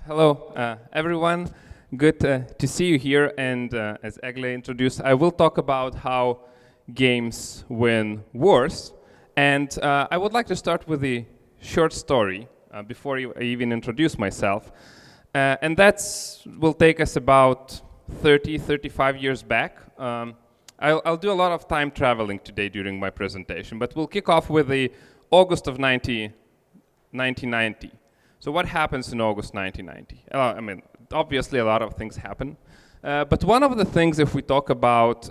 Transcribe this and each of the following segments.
Hello, everyone. Good to see you here. And as Egle introduced, I will talk about how games win wars. And I would like to start with a short story before I even introduce myself. And that will take us about 35 years back. I'll do a lot of time traveling today during my presentation, but we'll kick off with the August of 1990. So what happens in August 1990? I mean, obviously a lot of things happen. But one of the things, if we talk about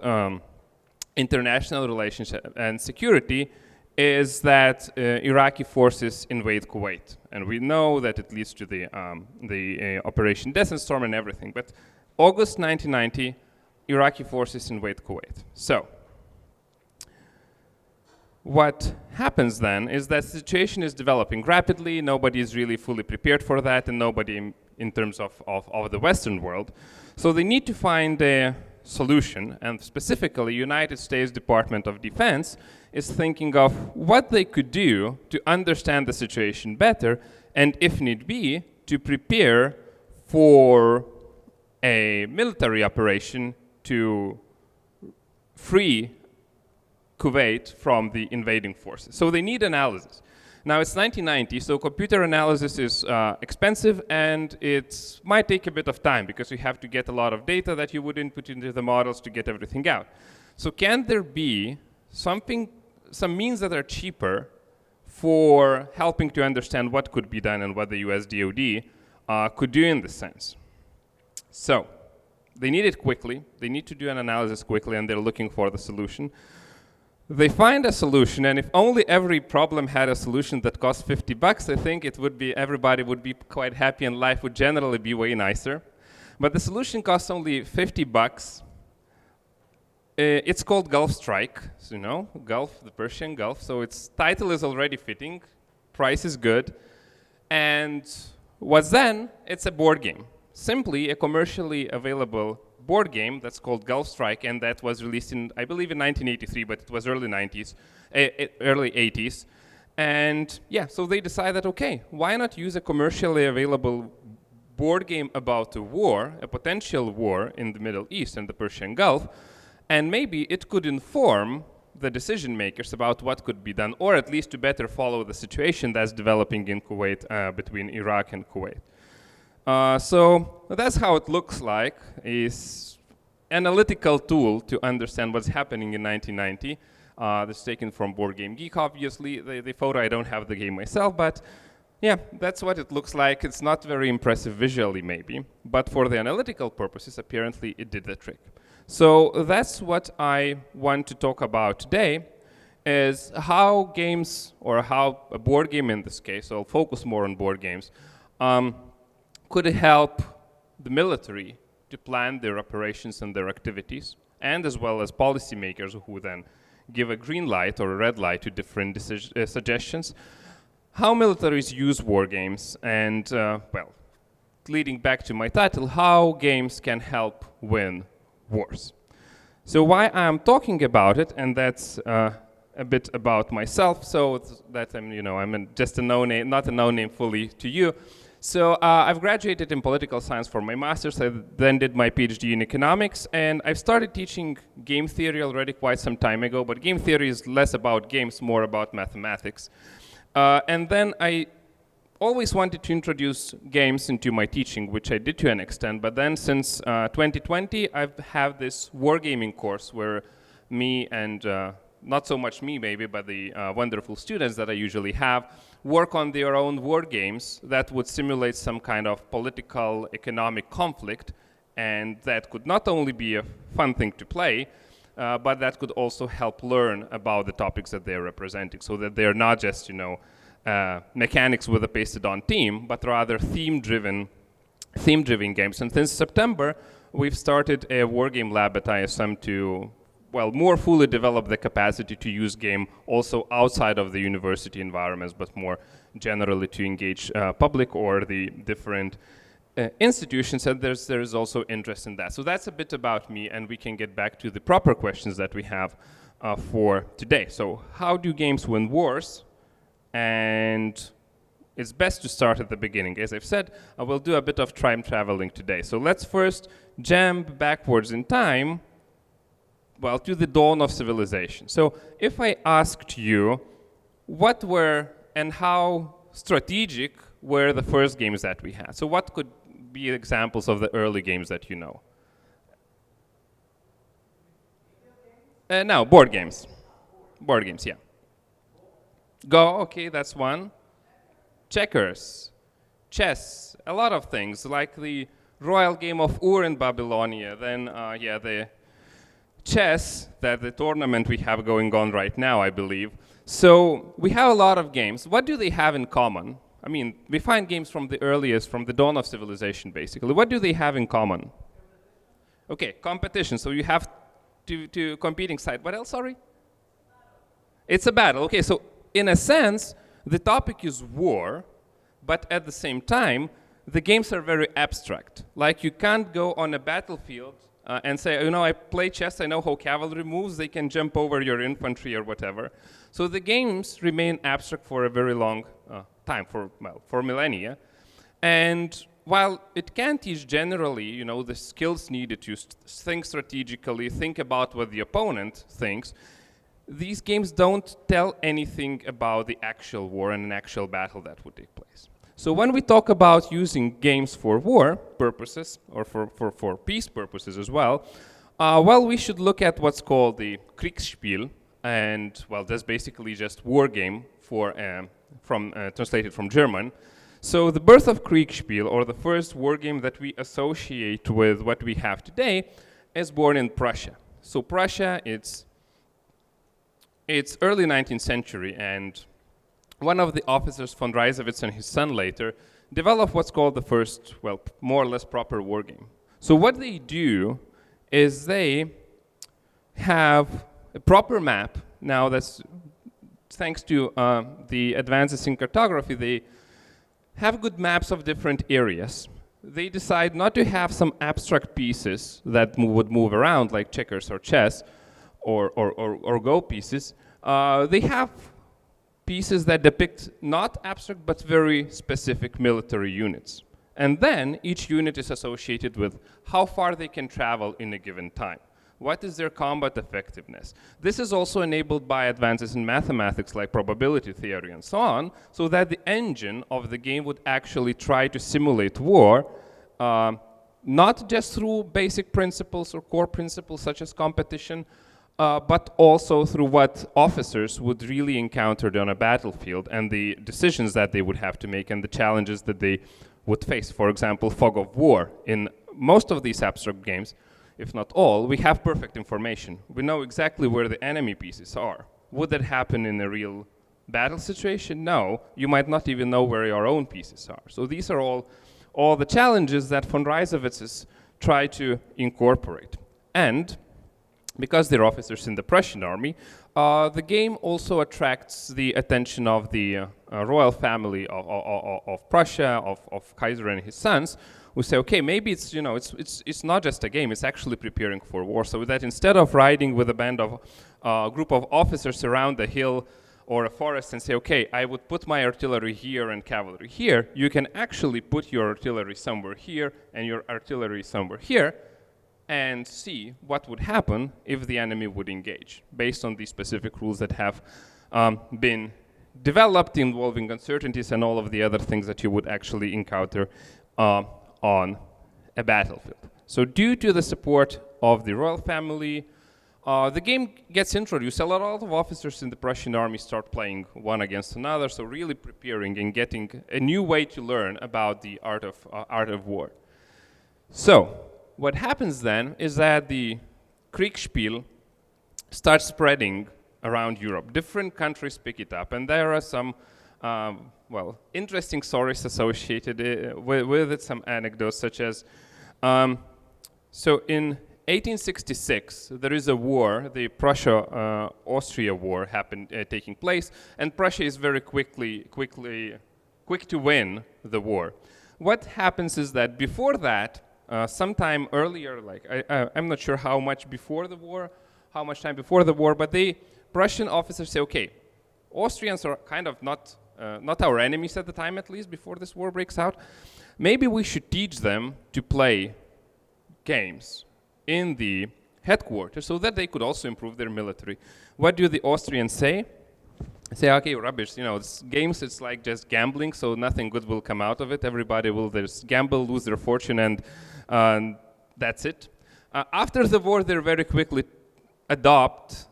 international relations and security, is that Iraqi forces invade Kuwait. And we know that it leads to the Operation Desert Storm and everything. But August 1990, Iraqi forces invade Kuwait. So what happens then is that the situation is developing rapidly. Nobody is really fully prepared for that, and nobody in terms of the Western world. So they need to find a solution, and specifically United States Department of Defense is thinking of what they could do to understand the situation better, and if need be, to prepare for a military operation to free Kuwait from the invading forces. So they need analysis. Now it's 1990, so computer analysis is expensive, and it might take a bit of time because you have to get a lot of data that you would input into the models to get everything out. So can there be some means that are cheaper for helping to understand what could be done and what the US DoD could do in this sense? So they need it quickly. They need to do an analysis quickly, and they're looking for the solution. They find a solution, and if only every problem had a solution that cost $50, I think it would be, everybody would be quite happy and life would generally be way nicer. But the solution costs only $50. It's called Gulf Strike, so you know, Gulf, the Persian Gulf. So its title is already fitting, price is good. And what's then? It's a board game. Simply a commercially available board game that's called Gulf Strike, and that was released in, I believe, in 1983, but it was early 80s. And yeah, so they decided, okay, why not use a commercially available board game about a war, a potential war in the Middle East and the Persian Gulf, and maybe it could inform the decision makers about what could be done, or at least to better follow the situation that's developing in Kuwait, between Iraq and Kuwait. So that's how it looks like, is analytical tool to understand what's happening in 1990. This is taken from Board Game Geek, obviously. The photo, I don't have the game myself, but yeah, that's what it looks like. It's not very impressive visually, maybe, but for the analytical purposes, apparently it did the trick. So that's what I want to talk about today, is how games, or how a board game in this case, so I'll focus more on board games, could help the military to plan their operations and their activities, and as well as policymakers who then give a green light or a red light to different suggestions. How militaries use war games, and well, leading back to my title, how games can help win wars. So why I'm talking about it, and that's a bit about myself, so that I'm just a no-name, not a no-name fully to you. So I've graduated in political science for my master's. I then did my PhD in economics, and I've started teaching game theory already quite some time ago, but game theory is less about games, more about mathematics. And then I always wanted to introduce games into my teaching, which I did to an extent, but then since 2020, I've had this wargaming course where me and not so much me maybe, but the wonderful students that I usually have work on their own war games that would simulate some kind of political, economic conflict, and that could not only be a fun thing to play, but that could also help learn about the topics that they're representing, so that they're not just, mechanics with a pasted-on theme, but rather theme-driven games. And since September, we've started a war game lab at ISM to, well, more fully develop the capacity to use game also outside of the university environments, but more generally to engage public or the different institutions, and there's also interest in that. So that's a bit about me, and we can get back to the proper questions that we have for today. So how do games win wars, and it's best to start at the beginning. As I've said, I will do a bit of time traveling today. So let's first jump backwards in time, well, to the dawn of civilization. So if I asked you, what were and how strategic were the first games that we had? So what could be examples of the early games that you know? No, board games. Board games, yeah. Go, okay, that's one. Checkers, chess, a lot of things, like the royal game of Ur in Babylonia, then, yeah, the chess, that the tournament we have going on right now, I believe. So we have a lot of games. What do they have in common? I mean, we find games from the earliest, from the dawn of civilization, basically. What do they have in common? Okay, competition. So you have to competing side. What else, sorry? It's a battle. Okay, so in a sense, the topic is war, but at the same time, the games are very abstract. Like you can't go on a battlefield and say, you know, I play chess, I know how cavalry moves, they can jump over your infantry or whatever. So the games remain abstract for a very long time, for millennia. And while it can teach generally, you know, the skills needed to think strategically, think about what the opponent thinks, these games don't tell anything about the actual war and an actual battle that would take place. So when we talk about using games for war purposes, or for peace purposes as well, well, we should look at what's called the Kriegsspiel, and, well, that's basically just war game translated from German. So the birth of Kriegsspiel, or the first war game that we associate with what we have today, is born in Prussia. So Prussia, it's early 19th century, and one of the officers, von Reisewitz and his son later, developed what's called the first, well, more or less proper war game. So what they do is they have a proper map. Now that's thanks to the advances in cartography, they have good maps of different areas. They decide not to have some abstract pieces that would move around like checkers or chess or Go pieces. They have pieces that depict not abstract but very specific military units. And then each unit is associated with how far they can travel in a given time. What is their combat effectiveness? This is also enabled by advances in mathematics like probability theory and so on, so that the engine of the game would actually try to simulate war, not just through basic principles or core principles such as competition, but also through what officers would really encounter on a battlefield and the decisions that they would have to make and the challenges that they would face. For example, fog of war. In most of these abstract games, if not all, we have perfect information. We know exactly where the enemy pieces are. Would that happen in a real battle situation? No. You might not even know where your own pieces are. So these are all the challenges that von Reisewitz try to incorporate. And because they're officers in the Prussian army, the game also attracts the attention of the royal family of Prussia, of Kaiser and his sons, who say, okay, maybe it's, you know, it's not just a game, it's actually preparing for war. So that instead of riding with a band of group of officers around a hill or a forest and say, okay, I would put my artillery here and cavalry here, you can actually put your artillery somewhere here and your artillery somewhere here, and see what would happen if the enemy would engage, based on these specific rules that have been developed, involving uncertainties and all of the other things that you would actually encounter on a battlefield. So due to the support of the royal family, the game gets introduced. A lot of officers in the Prussian army start playing one against another, so really preparing and getting a new way to learn about the art of war. So what happens then is that the Kriegsspiel starts spreading around Europe. Different countries pick it up, and there are some well, interesting stories associated with it, some anecdotes such as, so in 1866, there is a war, the Prussia-Austria war taking place, and Prussia is very quick to win the war. What happens is that before that, sometime earlier, like I'm not sure how much before the war, how much time before the war, but the Prussian officers say, okay, Austrians are kind of not not our enemies at the time, at least before this war breaks out, maybe we should teach them to play games in the headquarters so that they could also improve their military. What do the Austrians say? Say, okay, rubbish, games, it's like just gambling, so nothing good will come out of it. Everybody will just gamble, lose their fortune, and that's it. After the war, they very quickly adopt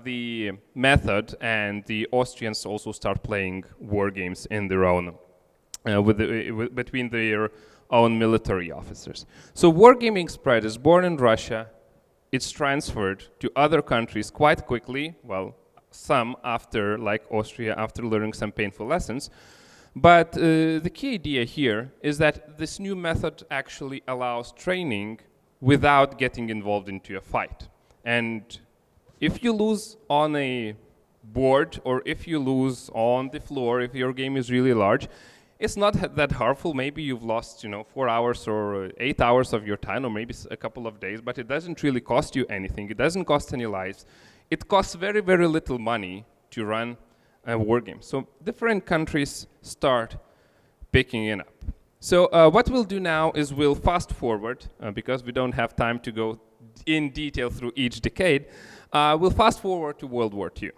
the method, and the Austrians also start playing war games in their own, between their own military officers. So wargaming spread is born in Russia. It's transferred to other countries quite quickly. Well, some after, like Austria, after learning some painful lessons. But the key idea here is that this new method actually allows training without getting involved into a fight. And if you lose on a board, or if you lose on the floor, if your game is really large, it's not that harmful. Maybe you've lost, 4 hours or 8 hours of your time, or maybe a couple of days, but it doesn't really cost you anything. It doesn't cost any lives. It costs very, very little money to run a war game. So different countries start picking it up. So what we'll do now is we'll fast forward, because we don't have time to go in detail through each decade. We'll fast forward to World War II.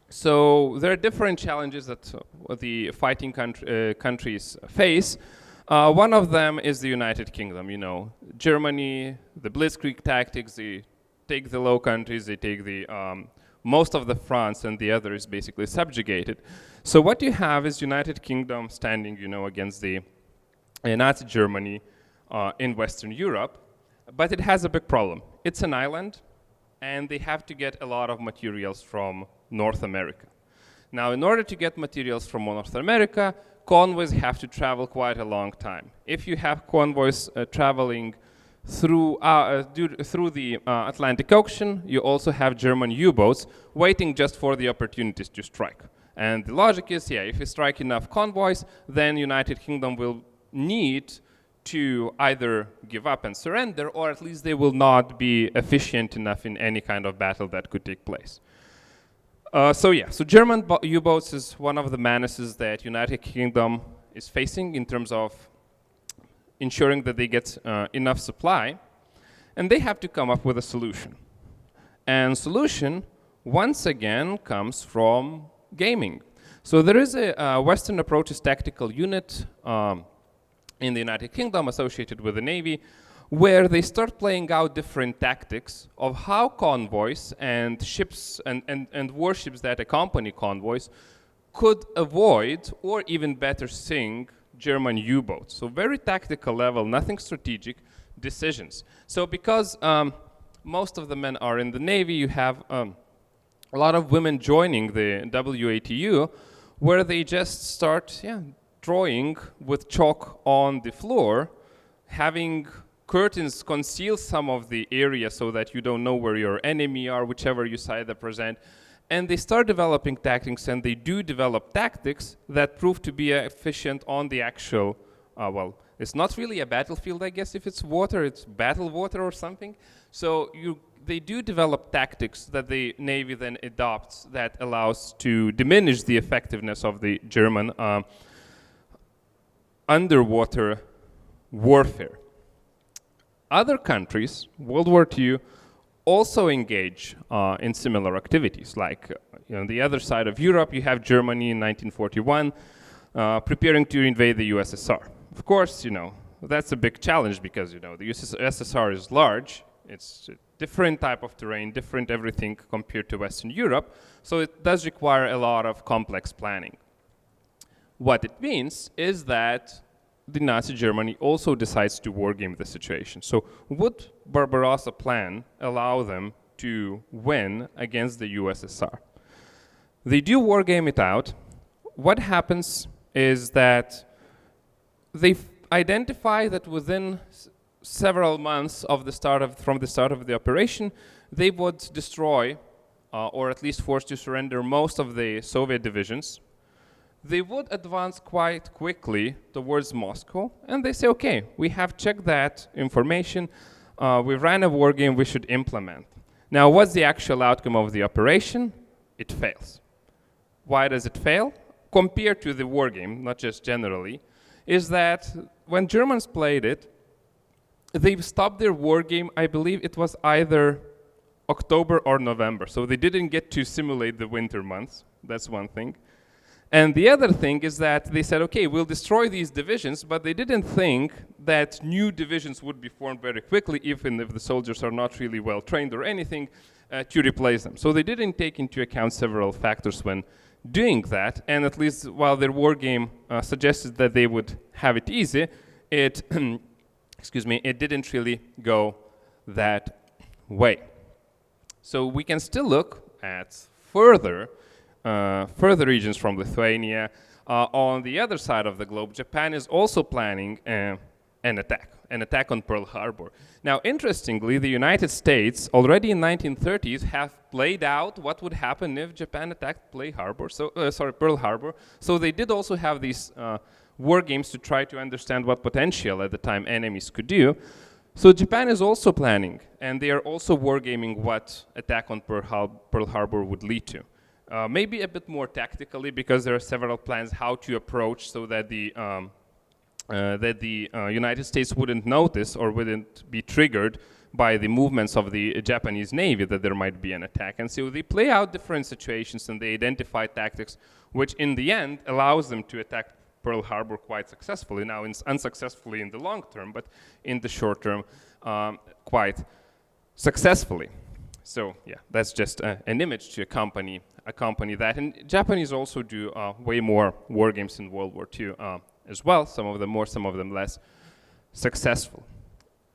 So there are different challenges that the fighting countries face. One of them is the United Kingdom. Germany, the Blitzkrieg tactics, they take the Low Countries, they take the most of the France, and the other is basically subjugated. So what you have is United Kingdom standing, against the Nazi Germany in Western Europe, but it has a big problem. It's an island, and they have to get a lot of materials from North America. Now, in order to get materials from North America, convoys have to travel quite a long time. If you have convoys traveling through the Atlantic Ocean, you also have German U-boats waiting just for the opportunities to strike. And the logic is, if you strike enough convoys, then United Kingdom will need to either give up and surrender, or at least they will not be efficient enough in any kind of battle that could take place. So German U-boats is one of the menaces that United Kingdom is facing in terms of ensuring that they get enough supply, and they have to come up with a solution. And solution, once again, comes from gaming. So there is a Western Approaches tactical unit in the United Kingdom associated with the Navy, where they start playing out different tactics of how convoys and ships and warships that accompany convoys could avoid, or even better, sink German U-boats. So very tactical level, nothing strategic, decisions. So because most of the men are in the Navy, you have a lot of women joining the WATU, where they just start drawing with chalk on the floor, having curtains conceal some of the area so that you don't know where your enemy are, whichever you side represent. And they start developing tactics, and they do develop tactics that prove to be efficient on the actual, it's not really a battlefield, I guess. If it's water, it's battle water or something. So they do develop tactics that the Navy then adopts that allows to diminish the effectiveness of the German underwater warfare. Other countries, World War II, also engage in similar activities. Like the other side of Europe, you have Germany in 1941 preparing to invade the USSR. Of course, that's a big challenge because the USSR is large. It's a different type of terrain, different everything compared to Western Europe. So it does require a lot of complex planning. What it means is that the Nazi Germany also decides to wargame the situation. So would Barbarossa plan allow them to win against the USSR? They do wargame it out. What happens is that they identify that within several months of from the start of the operation, they would destroy, or at least force to surrender, most of the Soviet divisions. They would advance quite quickly towards Moscow, and they say, okay, we have checked that information, we ran a war game, we should implement. Now, what's the actual outcome of the operation? It fails. Why does it fail? compared to the war game, not just generally, is that when Germans played it, they stopped their war game, I believe it was either October or November. So they didn't get to simulate the winter months. That's one thing. And the other thing is that they said, okay, we'll destroy these divisions, but they didn't think that new divisions would be formed very quickly, even if the soldiers are not really well trained or anything, to replace them. So they didn't take into account several factors when doing that, and at least while their war game suggested that they would have it easy, it, excuse me, it didn't really go that way. So we can still look at further regions from Lithuania. On the other side of the globe, Japan is also planning an attack on Pearl Harbor. Now, interestingly, the United States already in 1930s have played out what would happen if Japan attacked Pearl Harbor. So they did also have these war games to try to understand what potential at the time enemies could do. So Japan is also planning, and they are also wargaming what attack on Pearl Harbor would lead to. Maybe a bit more tactically, because there are several plans how to approach so that the United States wouldn't notice or wouldn't be triggered by the movements of the Japanese Navy that there might be an attack. And so they play out different situations and they identify tactics which in the end allows them to attack Pearl Harbor quite successfully. Now, unsuccessfully in the long term, but in the short term, quite successfully. So yeah, that's just an image to accompany that. And Japanese also do way more war games in World War II as well. Some of them more, some of them less successful.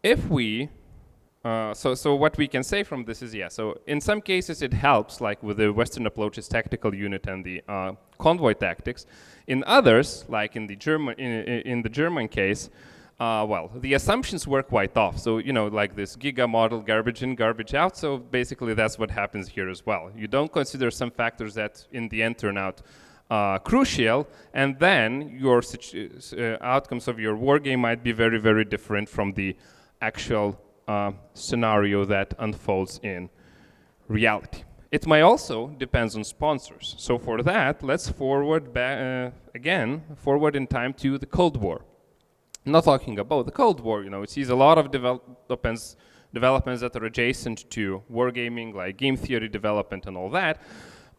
If we, so what we can say from this is, yeah, so in some cases it helps, like with the Western Approaches tactical unit and the convoy tactics. In others, like in the German case, well, the assumptions were quite off. So, you know, like this Giga model, garbage in, garbage out. So basically that's what happens here as well. You don't consider some factors that in the end turn out crucial, and then your outcomes of your war game might be very, very different from the actual scenario that unfolds in reality. It might also depend on sponsors. So for that, let's forward forward in time to the Cold War. Not talking about the Cold War, you know, it sees a lot of developments that are adjacent to wargaming, like game theory development and all that.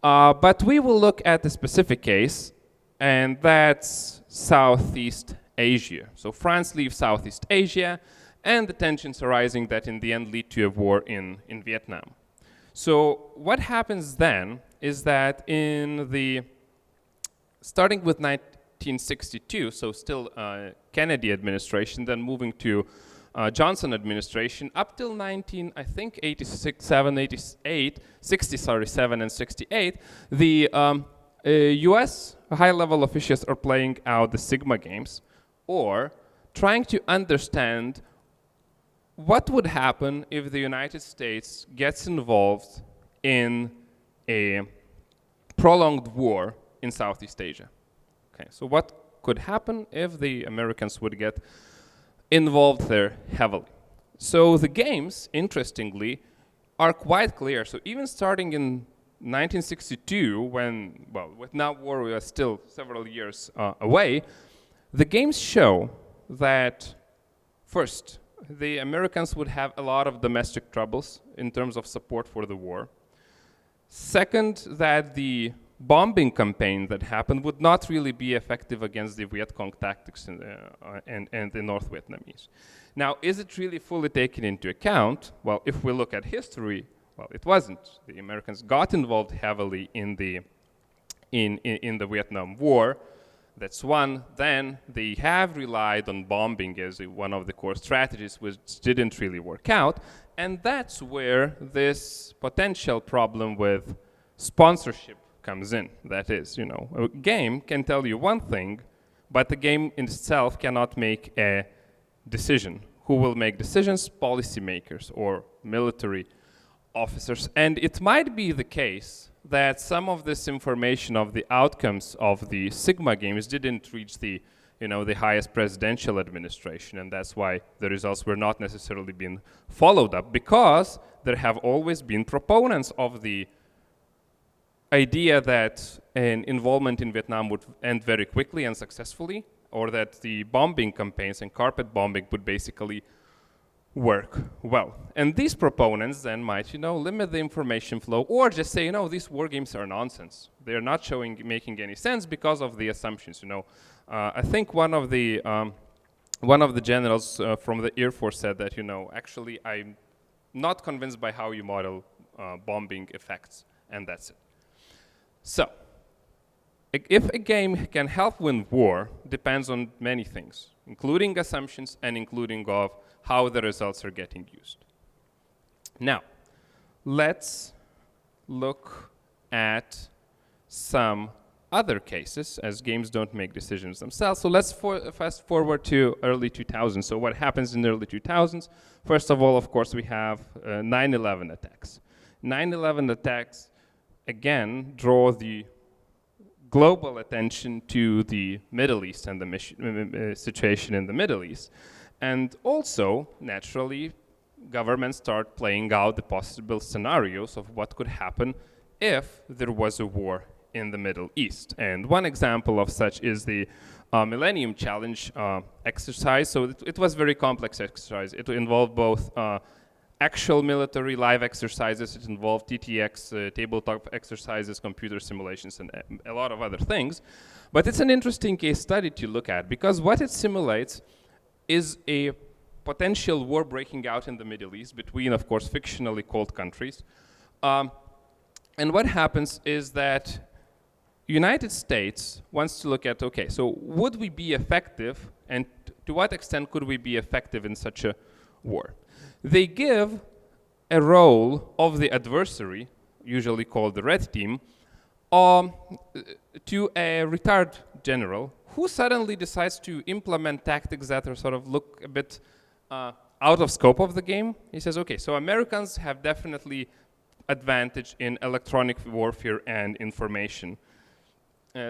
But we will look at the specific case, and that's Southeast Asia. So France leaves Southeast Asia, and the tensions arising that in the end lead to a war in Vietnam. So what happens then is that starting with 1962, so still Kennedy administration, then moving to Johnson administration, up till 67 and 68, the US high-level officials are playing out the Sigma games, or trying to understand what would happen if the United States gets involved in a prolonged war in Southeast Asia. Okay, so what could happen if the Americans would get involved there heavily? So the games, interestingly, are quite clear. So even starting in 1962, when, well, Vietnam War was still several years away, the games show that, first, the Americans would have a lot of domestic troubles in terms of support for the war. Second, that the bombing campaign that happened would not really be effective against the Viet Cong tactics and the North Vietnamese. Now, is it really fully taken into account? Well, if we look at history, well, it wasn't. The Americans got involved heavily in the Vietnam War. That's one. Then they have relied on bombing as one of the core strategies, which didn't really work out. And that's where this potential problem with sponsorship comes in. That is, you know, a game can tell you one thing, but the game in itself cannot make a decision. Who will make decisions? Policymakers or military officers. And it might be the case that some of this information of the outcomes of the Sigma games didn't reach the highest presidential administration, and that's why the results were not necessarily being followed up, because there have always been proponents of the idea that an involvement in Vietnam would end very quickly and successfully, or that the bombing campaigns and carpet bombing would basically work well. And these proponents then might, limit the information flow, or just say, these war games are nonsense. They're not making any sense because of the assumptions. I think one of the generals from the Air Force said that, actually I'm not convinced by how you model bombing effects, and that's it. So, if a game can help win war, depends on many things, including assumptions and including of how the results are getting used. Now, let's look at some other cases, as games don't make decisions themselves. So let's fast forward to early 2000s. So what happens in the early 2000s? First of all, of course, we have 9/11 attacks. 9/11 attacks, again, draw the global attention to the Middle East and the situation in the Middle East. And also, naturally, governments start playing out the possible scenarios of what could happen if there was a war in the Middle East. And one example of such is the Millennium Challenge exercise. So it was a very complex exercise. It involved both actual military live exercises. It involved TTX, tabletop exercises, computer simulations, and a lot of other things. But it's an interesting case study to look at, because what it simulates is a potential war breaking out in the Middle East between, of course, fictionally called countries. And what happens is that United States wants to look at, okay, so would we be effective, and to what extent could we be effective in such a war? They give a role of the adversary, usually called the red team, to a retired general who suddenly decides to implement tactics that are sort of look a bit out of scope of the game. He says, okay, so Americans have definitely advantage in electronic warfare and information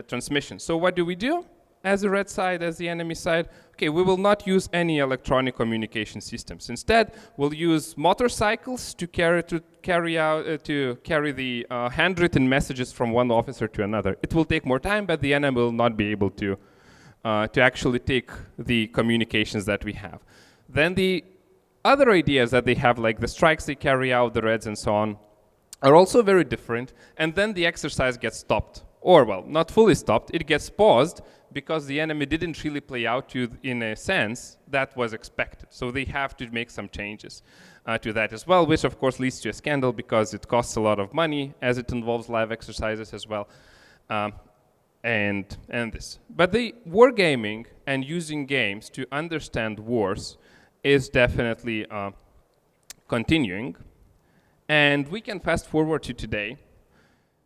transmission. So what do we do as the red side, as the enemy side? Okay, we will not use any electronic communication systems. Instead, we'll use motorcycles to carry the handwritten messages from one officer to another. It will take more time, but the enemy will not be able to actually take the communications that we have. Then the other ideas that they have, like the strikes they carry out, the raids and so on, are also very different. And then the exercise gets stopped. Or, well, not fully stopped. It gets paused because the enemy didn't really play out in a sense that was expected. So they have to make some changes to that as well, which of course leads to a scandal because it costs a lot of money, as it involves live exercises as well. And this. But the wargaming and using games to understand wars is definitely continuing. And we can fast forward to today.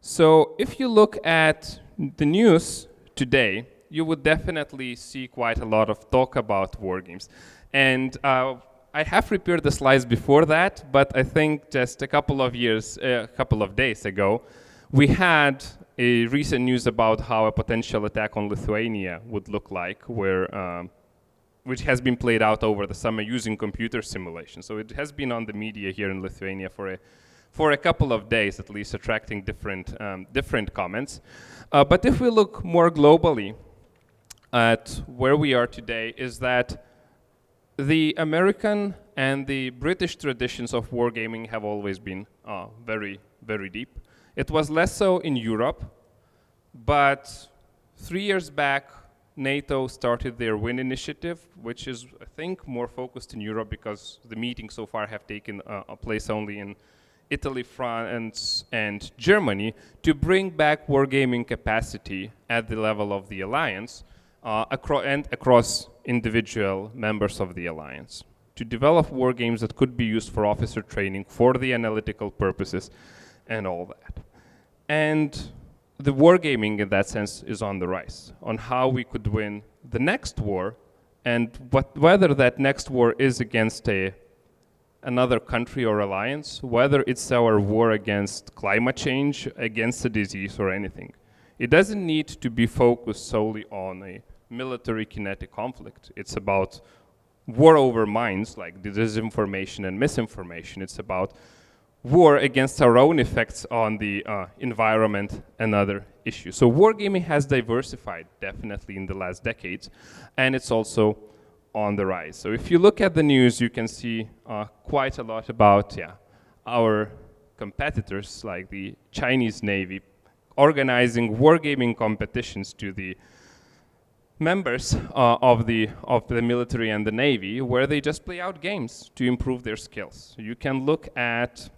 So if you look at the news today, you would definitely see quite a lot of talk about war games. And I have prepared the slides before that, but I think just a couple of days ago, we had a recent news about how a potential attack on Lithuania would look like, which has been played out over the summer using computer simulation. So it has been on the media here in Lithuania for a couple of days, at least, attracting different comments. But if we look more globally at where we are today, is that the American and the British traditions of wargaming have always been very, very deep. It was less so in Europe, but 3 years back, NATO started their WIN initiative, which is, I think, more focused in Europe because the meetings so far have taken place only in Italy, France, and Germany, to bring back wargaming capacity at the level of the alliance across individual members of the alliance, to develop wargames that could be used for officer training, for the analytical purposes, and all that. And the wargaming, in that sense, is on the rise, on how we could win the next war, and whether that next war is against another country or alliance, whether it's our war against climate change, against a disease, or anything. It doesn't need to be focused solely on a military kinetic conflict. It's about war over minds, like the disinformation and misinformation. It's about war against our own effects on the environment and other issues. So wargaming has diversified definitely in the last decades, and it's also on the rise. So if you look at the news, you can see quite a lot about our competitors like the Chinese Navy organizing wargaming competitions to the members of the military and the Navy, where they just play out games to improve their skills. You can look at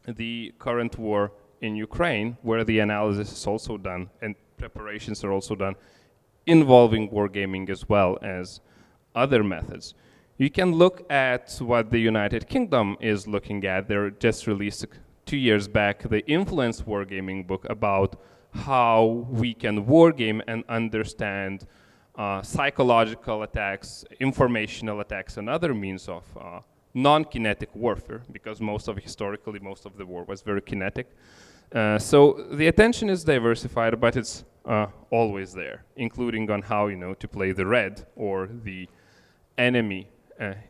the current war in Ukraine, where the analysis is also done and preparations are also done involving wargaming as well as other methods. You can look at what the United Kingdom is looking at. They just released 2 years back the Influence Wargaming book about how we can wargame and understand psychological attacks, informational attacks, and other means of non-kinetic warfare, because historically most of the war was very kinetic. So the attention is diversified, but it's always there, including on how to play the red or the enemy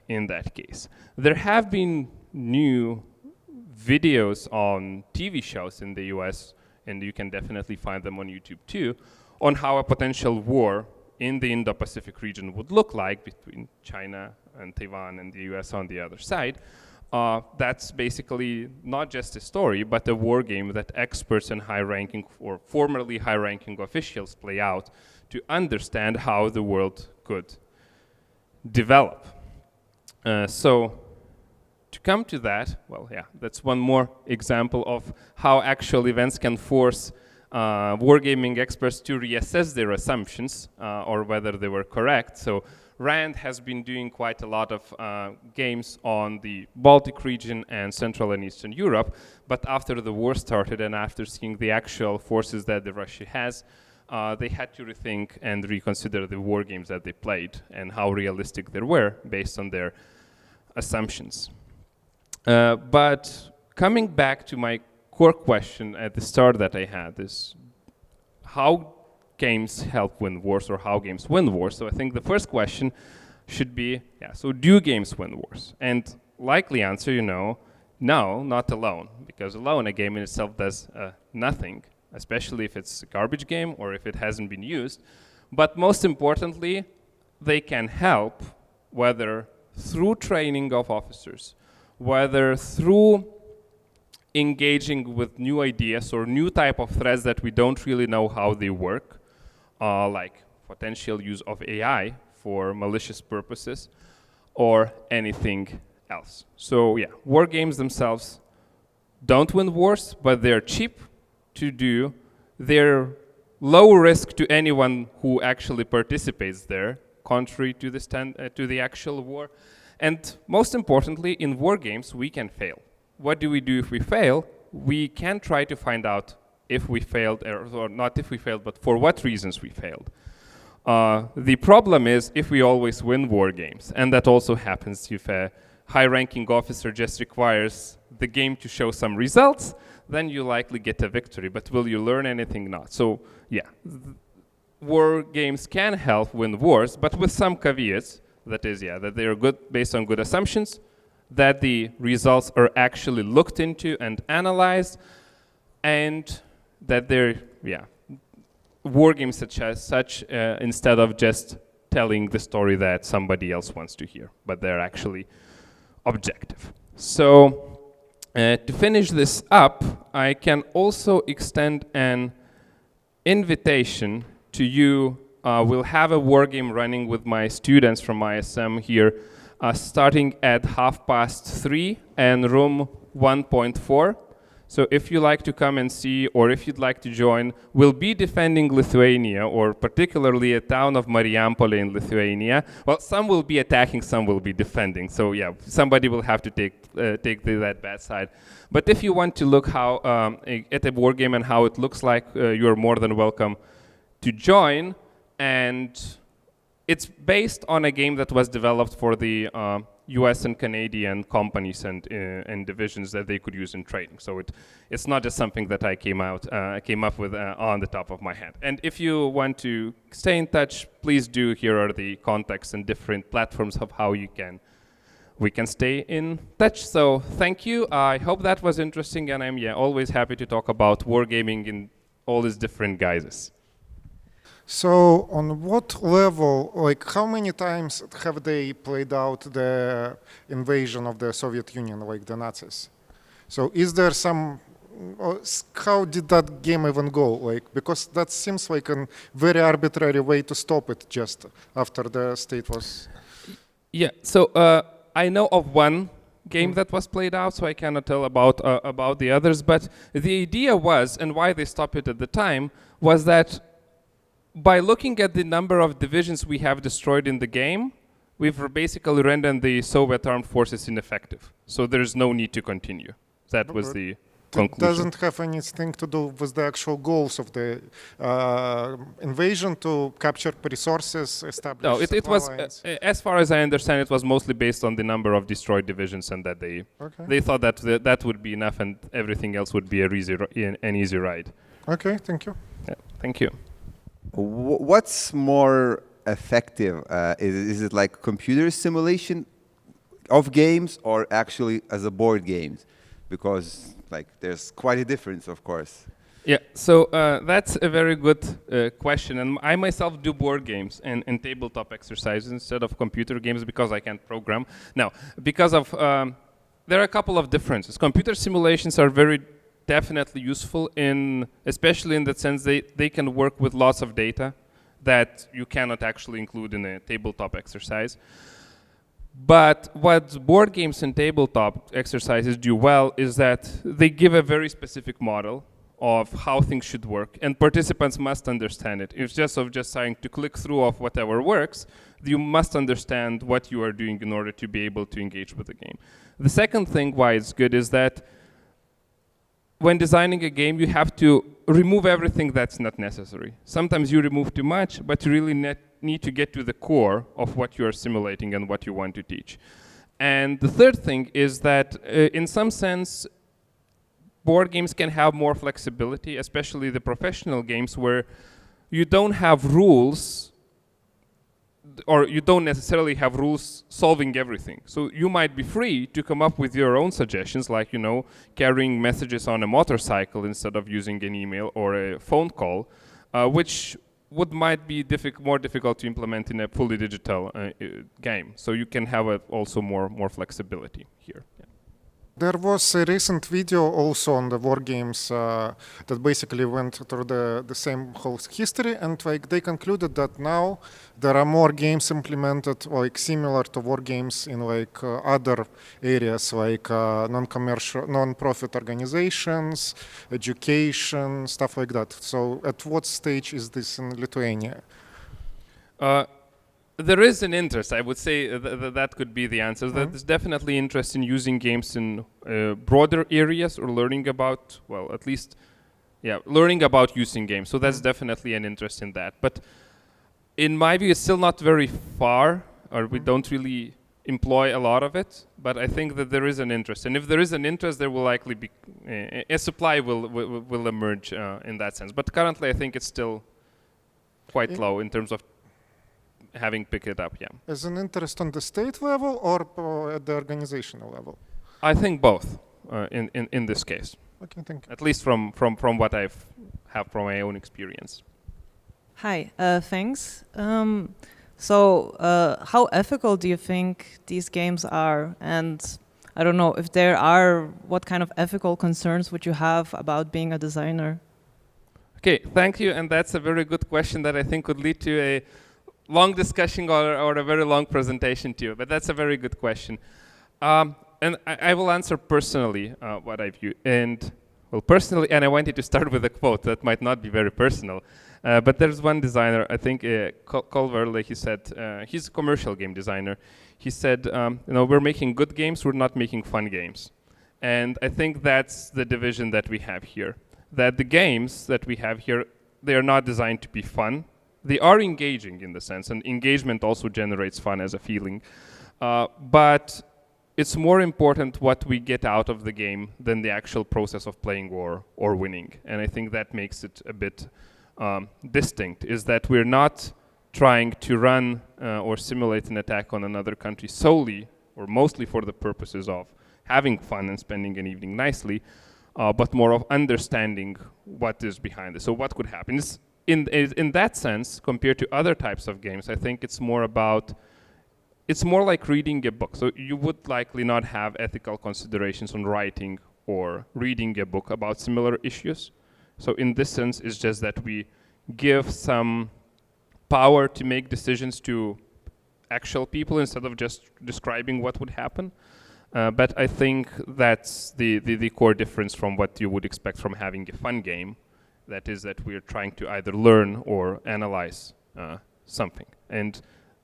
in that case. There have been new videos on TV shows in the US, and you can definitely find them on YouTube too, on how a potential war in the Indo-Pacific region would look like between China and Taiwan and the US on the other side. That's basically not just a story, but a war game that experts and high-ranking or formerly high-ranking officials play out to understand how the world could develop. So to come to that, that's one more example of how actual events can force wargaming experts to reassess their assumptions or whether they were correct. So RAND has been doing quite a lot of games on the Baltic region and Central and Eastern Europe, but after the war started and after seeing the actual forces that Russia has, they had to rethink and reconsider the war games that they played and how realistic they were based on their assumptions. But coming back to my core question at the start that I had is how games help win wars or how games win wars. So I think the first question should be, so do games win wars? And likely answer, no, not alone, because alone a game in itself does nothing, especially if it's a garbage game or if it hasn't been used. But most importantly, they can help, whether through training of officers, whether through engaging with new ideas or new type of threats that we don't really know how they work, like potential use of AI for malicious purposes or anything else. So war games themselves don't win wars, but they're cheap to do. They're low risk to anyone who actually participates there, contrary to the actual war. And most importantly, in war games, we can fail. What do we do if we fail? We can try to find out if we failed, or not if we failed, but for what reasons we failed. The problem is if we always win war games, and that also happens if a high-ranking officer just requires the game to show some results, then you likely get a victory, but will you learn anything? Not. So war games can help win wars, but with some caveats. That is, that they are good based on good assumptions, that the results are actually looked into and analyzed, and that they're war games such instead of just telling the story that somebody else wants to hear, but they're actually objective. So to finish this up, I can also extend an invitation to you. We'll have a war game running with my students from ISM here, starting at 3:30 and room 1.4. So if you like to come and see, or if you'd like to join, we'll be defending Lithuania, or particularly a town of Marijampolė in Lithuania. Well, some will be attacking, some will be defending. So somebody will have to take that bad side. But if you want to look at a war game and how it looks like, you're more than welcome to join. And it's based on a game that was developed for the US and Canadian companies and divisions that they could use in training. So it's not just something that I came up with on the top of my head. And if you want to stay in touch, please do. Here are the contacts and different platforms of how you can we can stay in touch. So thank you. I hope that was interesting, and I'm always happy to talk about wargaming in all its different guises. So on what level, like how many times have they played out the invasion of the Soviet Union, like the Nazis? So is there some, how did that game even go? Like, because that seems like a very arbitrary way to stop it just after the state was... Yeah, so I know of one game that was played out, so I cannot tell about the others, but the idea was, and why they stopped it at the time, was that by looking at the number of divisions we have destroyed in the game, we've basically rendered the Soviet armed forces ineffective. So there's no need to continue. That was the conclusion. It doesn't have anything to do with the actual goals of the invasion to capture resources, establish No, it was, as far as I understand, it was mostly based on the number of destroyed divisions, and that they thought that that would be enough and everything else would be an easy ride. Okay, thank you. Yeah, thank you. What's more effective? Is it like computer simulation of games or actually as a board games? Because like there's quite a difference, of course. Yeah, so that's a very good question. And I myself do board games and tabletop exercises instead of computer games because I can't program. Now, because of, there are a couple of differences. Computer simulations are very definitely useful especially in that sense they can work with lots of data that you cannot actually include in a tabletop exercise. But what board games and tabletop exercises do well is that they give a very specific model of how things should work, and participants must understand it. It's just trying to click through of whatever works, you must understand what you are doing in order to be able to engage with the game. The second thing why it's good is that when designing a game, you have to remove everything that's not necessary. Sometimes you remove too much, but you really need to get to the core of what you are simulating and what you want to teach. And the third thing is that, in some sense, board games can have more flexibility, especially the professional games where you don't have rules, or you don't necessarily have rules solving everything. So you might be free to come up with your own suggestions, like, carrying messages on a motorcycle instead of using an email or a phone call, which might be more difficult to implement in a fully digital game. So you can have also more flexibility here. Yeah. There was a recent video also on the war games that basically went through the same whole history, and like they concluded that now there are more games implemented like similar to war games in like other areas like non-commercial, non-profit organizations, education, stuff like that. So at what stage is this in Lithuania? There is an interest, I would say that could be the answer. There's definitely interest in using games in broader areas or learning about, well, at least, learning about using games. So that's definitely an interest in that. But in my view, it's still not very far, or we don't really employ a lot of it. But I think that there is an interest. And if there is an interest, there will likely be, a supply will emerge in that sense. But currently, I think it's still quite low in terms of having picked it up, As an interest on the state level or at the organizational level? I think both in this case. Okay, thank you. At least from what I have from my own experience. Hi, thanks. So how ethical do you think these games are? And I don't know, if there are, what kind of ethical concerns would you have about being a designer? Okay, thank you. And that's a very good question that I think could lead to a long discussion or a very long presentation too, but that's a very good question. And I will answer personally what I view. And personally, and I wanted to start with a quote that might not be very personal, but there's one designer, I think Colverley, he said, he's a commercial game designer. He said, we're making good games, we're not making fun games. And I think that's the division that we have here. That the games that we have here, they are not designed to be fun. They are engaging in the sense, and engagement also generates fun as a feeling. But it's more important what we get out of the game than the actual process of playing or winning. And I think that makes it a bit distinct, is that we're not trying to run or simulate an attack on another country solely or mostly for the purposes of having fun and spending an evening nicely, but more of understanding what is behind it. So what could happen? In that sense, compared to other types of games, I think it's more like reading a book. So you would likely not have ethical considerations on writing or reading a book about similar issues. So in this sense, it's just that we give some power to make decisions to actual people instead of just describing what would happen. But I think that's the core difference from what you would expect from having a fun game. That is that we're trying to either learn or analyze something. And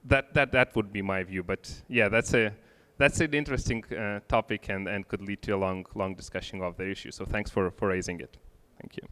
that would be my view. But yeah, that's an interesting topic and could lead to a long discussion of the issue. So thanks for raising it. Thank you.